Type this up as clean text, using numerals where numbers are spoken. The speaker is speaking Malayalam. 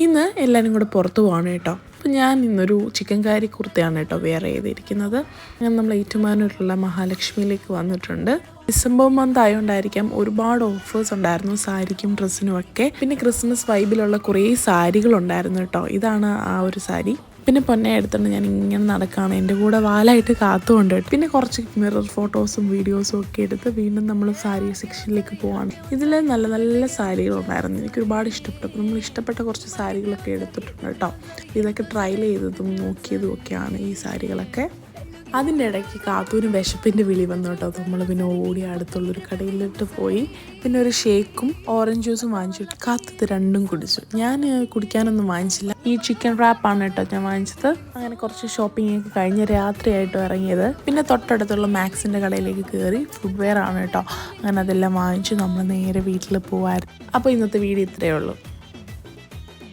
ഇന്ന് എല്ലാവരും കൂടെ പുറത്ത് പോവാണ് കേട്ടോ. അപ്പോൾ ഞാൻ ഇന്നൊരു ചിക്കൻ കറി കുർത്തയാണ് കേട്ടോ വെയർ ചെയ്തിരിക്കുന്നത്. ഞാൻ നമ്മൾ ഏറ്റുമാനൂരിലുള്ള മഹാലക്ഷ്മിയിലേക്ക് വന്നിട്ടുണ്ട്. ഡിസംബർ മന്ത് ആയതുകൊണ്ടായിരിക്കാം ഒരുപാട് ഓഫേഴ്സ് ഉണ്ടായിരുന്നു സാരിക്കും ഡ്രസ്സിനും ഒക്കെ. പിന്നെ ക്രിസ്മസ് വൈബിലുള്ള കുറേ സാരികളുണ്ടായിരുന്നു കേട്ടോ. ഇതാണ് ആ ഒരു സാരി. പിന്നെ പൊന്നെ എടുത്തുകൊണ്ട് ഞാൻ ഇങ്ങനെ നടക്കുകയാണ്. എൻ്റെ കൂടെ വാലായിട്ട് കാത്തുകൊണ്ട്. പിന്നെ കുറച്ച് മിറർ ഫോട്ടോസും വീഡിയോസും ഒക്കെ എടുത്ത് വീണ്ടും നമ്മൾ സാരി സെക്ഷനിലേക്ക് പോവാണ്. ഇതിൽ നല്ല നല്ല സാരികളുണ്ടായിരുന്നു. എനിക്ക് ഒരുപാട് ഇഷ്ടപ്പെട്ടു. അപ്പോൾ നമ്മൾ ഇഷ്ടപ്പെട്ട കുറച്ച് സാരികളൊക്കെ എടുത്തിട്ടുണ്ട് കേട്ടോ. ഇതൊക്കെ ട്രയൽ ചെയ്തതും നോക്കിയതും ഒക്കെയാണ് ഈ സാരികളൊക്കെ. അതിൻ്റെ ഇടയ്ക്ക് കാത്തൂന് വിശപ്പിൻ്റെ വിളി വന്നു കേട്ടോ. നമ്മൾ പിന്നെ ഓടി അടുത്തുള്ളൊരു കടയിലിട്ട് പോയി പിന്നെ ഒരു ഷേക്കും ഓറഞ്ച് ജ്യൂസും വാങ്ങിച്ചിട്ട് കാത്തത് രണ്ടും കുടിച്ചു. ഞാൻ കുടിക്കാനൊന്നും വാങ്ങിച്ചില്ല. ഈ ചിക്കൻ റാപ്പാണ് കേട്ടോ ഞാൻ വാങ്ങിച്ചത്. അങ്ങനെ കുറച്ച് ഷോപ്പിംഗ് ഒക്കെ കഴിഞ്ഞ് രാത്രിയായിട്ട് ഇറങ്ങിയത്. പിന്നെ തൊട്ടടുത്തുള്ള മാക്സിൻ്റെ കടയിലേക്ക് കയറി ഫുഡ് വെയർ ആണ് കേട്ടോ. അങ്ങനെ അതെല്ലാം വാങ്ങിച്ചു നമ്മൾ നേരെ വീട്ടിൽ പോവായിരുന്നു. അപ്പോൾ ഇന്നത്തെ വീഡിയോ ഇത്രയേ ഉള്ളൂ.